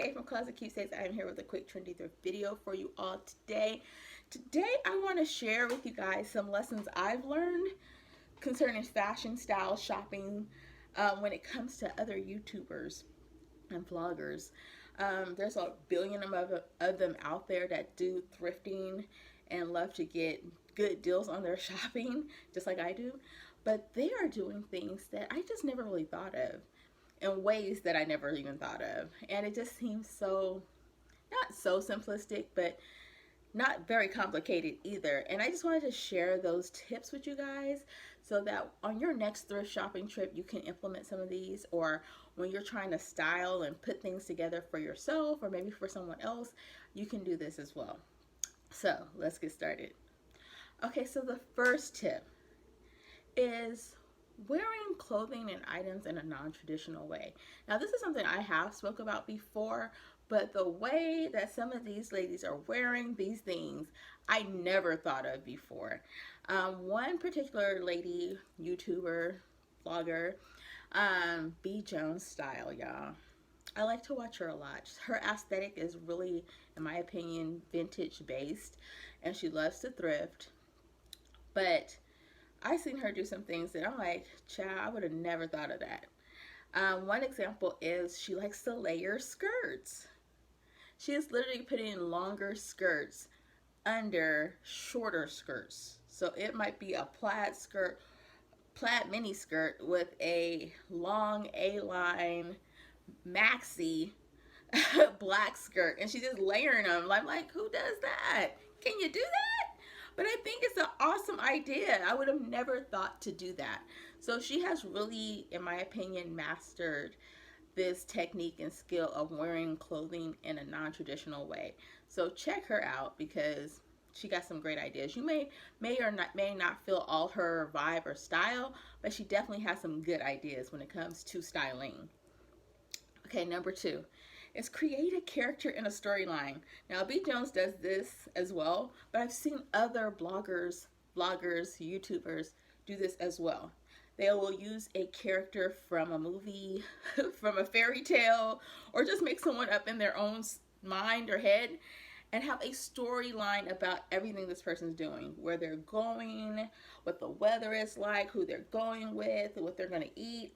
CK from Closet.Keepsakes. I am here with a quick trendy thrift video for you all today. Today I want to share with you guys some lessons I've learned concerning fashion, style, shopping when it comes to other YouTubers and vloggers. There's a billion of them out there that do thrifting and love to get good deals on their shopping, just like I do. But they are doing things that I just never really thought of, in ways that I never even thought of. And it just seems so, not so simplistic, but not very complicated either. And I just wanted to share those tips with you guys so that on your next thrift shopping trip, you can implement some of these, or when you're trying to style and put things together for yourself or maybe for someone else, you can do this as well. So let's get started. Okay, so the first tip is wearing clothing and items in a non-traditional way. Now, this is something I have spoke about before, but the way that some of these ladies are wearing these things, I never thought of before. One particular lady, YouTuber, vlogger, B. Jones style, y'all. I like to watch her a lot. Her aesthetic is really, in my opinion, vintage based, and she loves to thrift. But I've seen her do some things that I'm like, child, I would have never thought of that. One example is she likes to layer skirts. She is literally putting longer skirts under shorter skirts. So it might be a plaid skirt, plaid mini skirt with a long A-line maxi black skirt, and she's just layering them. I'm like, who does that? Can you do that? But I think it's an awesome idea. I would have never thought to do that. So she has really, in my opinion, mastered this technique and skill of wearing clothing in a non-traditional way. So check her out because she got some great ideas. You may not feel all her vibe or style, but she definitely has some good ideas when it comes to styling. Okay, number 2 is create a character in a storyline. Now, B. Jones does this as well, but I've seen other bloggers, YouTubers do this as well. They will use a character from a movie, from a fairy tale, or just make someone up in their own mind or head and have a storyline about everything this person's doing, where they're going, what the weather is like, who they're going with, what they're going to eat.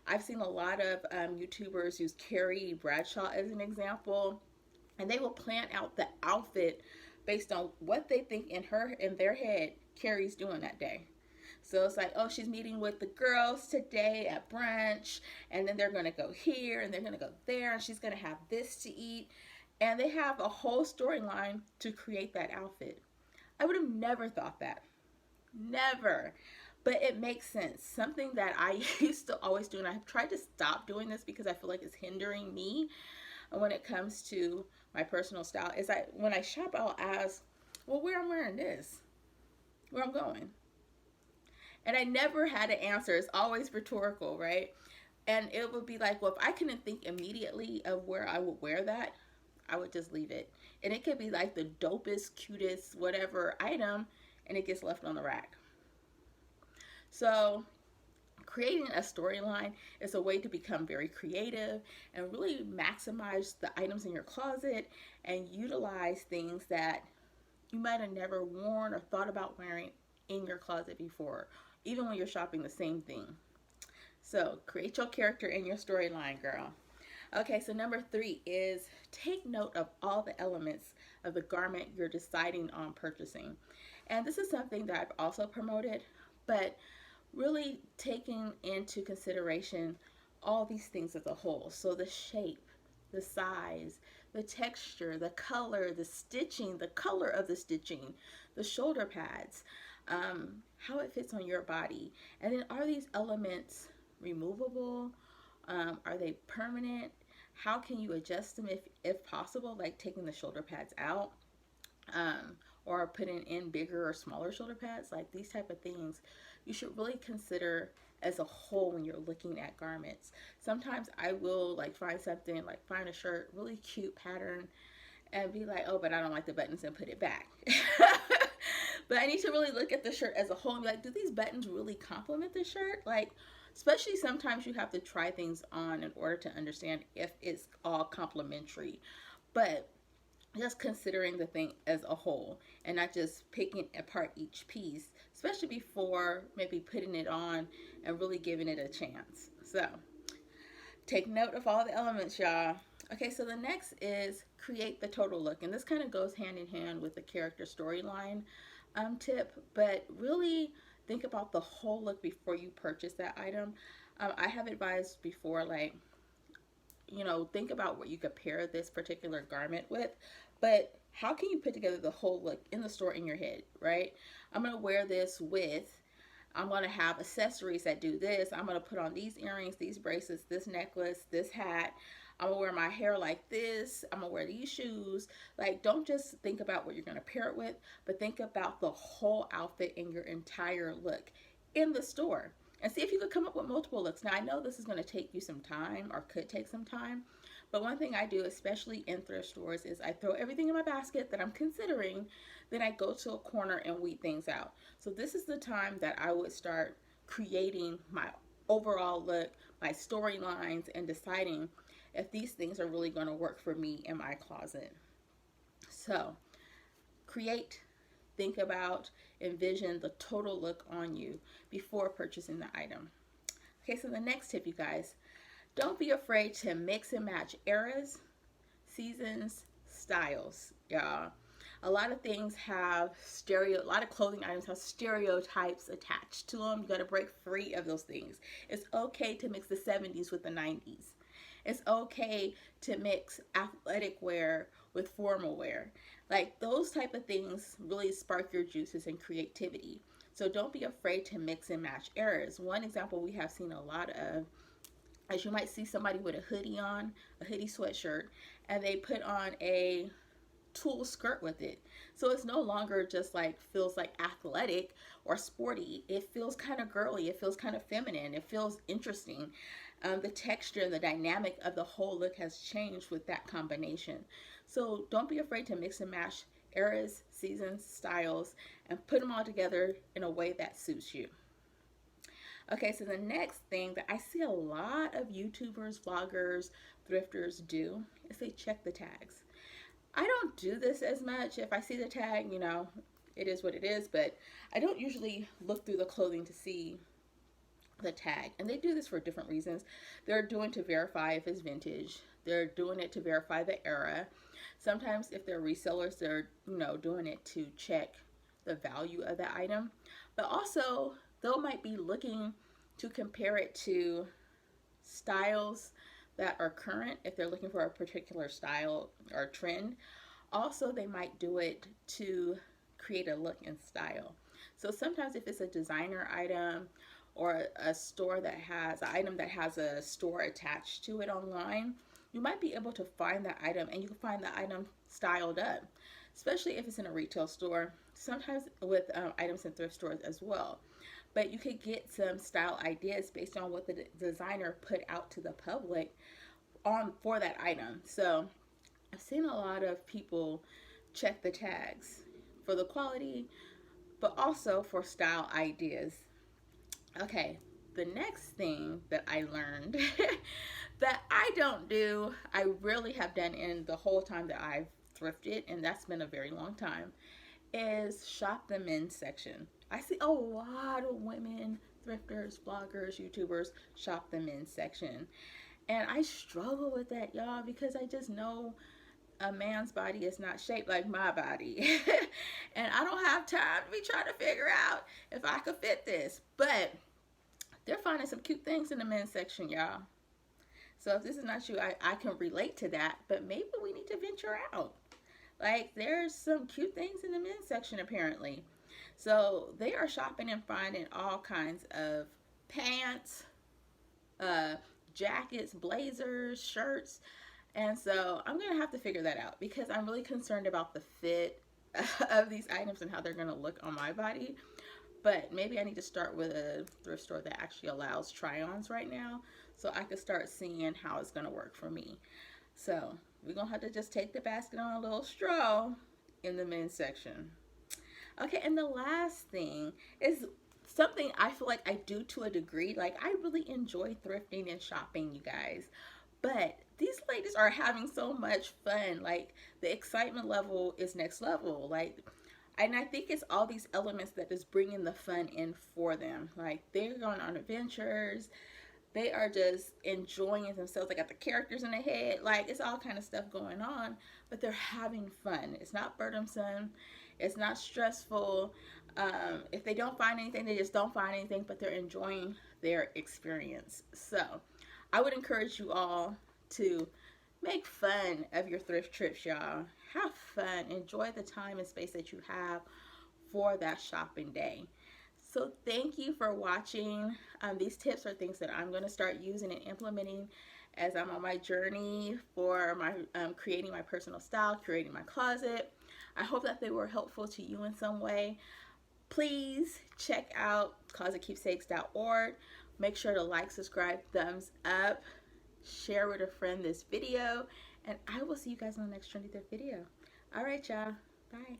I've seen a lot of YouTubers use Carrie Bradshaw as an example, and they will plan out the outfit based on what they think in their head Carrie's doing that day. So it's like, oh, she's meeting with the girls today at brunch, and then they're going to go here, and they're going to go there, and she's going to have this to eat. And they have a whole storyline to create that outfit. I would have never thought that. Never. But it makes sense. Something that I used to always do, and I've tried to stop doing this because I feel like it's hindering me when it comes to my personal style, is when I shop, I'll ask, well, where I'm wearing this? Where I'm going? And I never had an answer. It's always rhetorical, right? And it would be like, well, if I couldn't think immediately of where I would wear that, I would just leave it. And it could be like the dopest, cutest, whatever item, and it gets left on the rack. So creating a storyline is a way to become very creative and really maximize the items in your closet and utilize things that you might have never worn or thought about wearing in your closet before, even when you're shopping the same thing. So create your character in your storyline, girl. Okay, so number 3 is take note of all the elements of the garment you're deciding on purchasing. And this is something that I've also promoted, but really taking into consideration all these things as a whole. So the shape, the size, the texture, the color, the stitching, the color of the stitching, the shoulder pads, how it fits on your body. And then are these elements removable? Are they permanent? How can you adjust them if possible, like taking the shoulder pads out, or putting in bigger or smaller shoulder pads? Like these type of things you should really consider as a whole when you're looking at garments. Sometimes I will find something, find a shirt, really cute pattern, and be like, oh, but I don't like the buttons, and put it back. But I need to really look at the shirt as a whole and be like, do these buttons really complement the shirt? Like, Especially sometimes you have to try things on in order to understand if it's all complementary. But just considering the thing as a whole and not just picking apart each piece, especially before maybe putting it on and really giving it a chance. So take note of all the elements, y'all. Okay, so the next is create the total look. And this kind of goes hand in hand with the character storyline tip, but really think about the whole look before you purchase that item. I have advised before, like, think about what you could pair this particular garment with, but how can you put together the whole look in the store in your head, right? I'm going to wear this with, I'm going to have accessories that do this. I'm going to put on these earrings, these bracelets, this necklace, this hat. I'm going to wear my hair like this. I'm going to wear these shoes. Like, don't just think about what you're going to pair it with, but think about the whole outfit and your entire look in the store. And see if you could come up with multiple looks. Now, I know this is going to take you some time, or could take some time, but one thing I do, especially in thrift stores, is I throw everything in my basket that I'm considering, then I go to a corner and weed things out. So this is the time that I would start creating my overall look, my storylines, and deciding if these things are really going to work for me in my closet. So create, think about, envision the total look on you before purchasing the item. Okay, so the next tip, you guys, don't be afraid to mix and match eras, seasons, styles, y'all. A lot of things have a lot of clothing items have stereotypes attached to them. You got to break free of those things. It's okay to mix the 70s with the 90s. It's okay to mix athletic wear with formal wear. Like, those type of things really spark your juices and creativity. So don't be afraid to mix and match eras. One example we have seen a lot of, as you might see somebody with a hoodie on, a hoodie sweatshirt, and they put on a tulle skirt with it. So it's no longer just like feels like athletic or sporty. It feels kind of girly. It feels kind of feminine. It feels interesting. The texture and the dynamic of the whole look has changed with that combination. So don't be afraid to mix and match eras, seasons, styles, and put them all together in a way that suits you. Okay, so the next thing that I see a lot of YouTubers, vloggers, thrifters do is they check the tags. I don't do this as much. If I see the tag, it is what it is, but I don't usually look through the clothing to see the tag. And they do this for different reasons. They're doing to verify if it's vintage. They're doing it to verify the era. Sometimes if they're resellers, they're, doing it to check the value of the item. But also, they might be looking to compare it to styles that are current if they're looking for a particular style or trend. Also, they might do it to create a look and style. So sometimes if it's a designer item or a store that has an item that has a store attached to it online, you might be able to find that item, and you can find the item styled up, especially if it's in a retail store, sometimes with items in thrift stores as well. But you could get some style ideas based on what the designer put out to the public for that item. So I've seen a lot of people check the tags for the quality, but also for style ideas. Okay, the next thing that I learned that I don't do, I really have done in the whole time that I've thrifted, and that's been a very long time, is shop the men's section. I see a lot of women, thrifters, bloggers, YouTubers, shop the men's section. And I struggle with that, y'all, because I just know a man's body is not shaped like my body. And I don't have time to be trying to figure out if I could fit this. But they're finding some cute things in the men's section, y'all. So if this is not you, I can relate to that. But maybe we need to venture out. Like, there's some cute things in the men's section, apparently. So they are shopping and finding all kinds of pants, jackets, blazers, shirts. And so I'm going to have to figure that out, because I'm really concerned about the fit of these items and how they're going to look on my body. But maybe I need to start with a thrift store that actually allows try-ons right now, so I could start seeing how it's going to work for me. So we're going to have to just take the basket on a little stroll in the men's section. Okay, and the last thing is something I feel like I do to a degree. Like, I really enjoy thrifting and shopping, you guys. But these ladies are having so much fun. Like, the excitement level is next level. Like, and I think it's all these elements that is bringing the fun in for them. Like, they're going on adventures. They are just enjoying it themselves. They got the characters in their head. Like, it's all kind of stuff going on, but they're having fun. It's not burdensome. It's not stressful. If they don't find anything, they just don't find anything, but they're enjoying their experience. So I would encourage you all to make fun of your thrift trips, y'all. Have fun. Enjoy the time and space that you have for that shopping day. So thank you for watching. These tips are things that I'm going to start using and implementing as I'm on my journey for my creating my personal style, creating my closet. I hope that they were helpful to you in some way. Please check out Closet.Keepsakes.org. Make sure to like, subscribe, thumbs up, share with a friend this video, and I will see you guys in the next Trendy Thrift video. All right, y'all. Bye.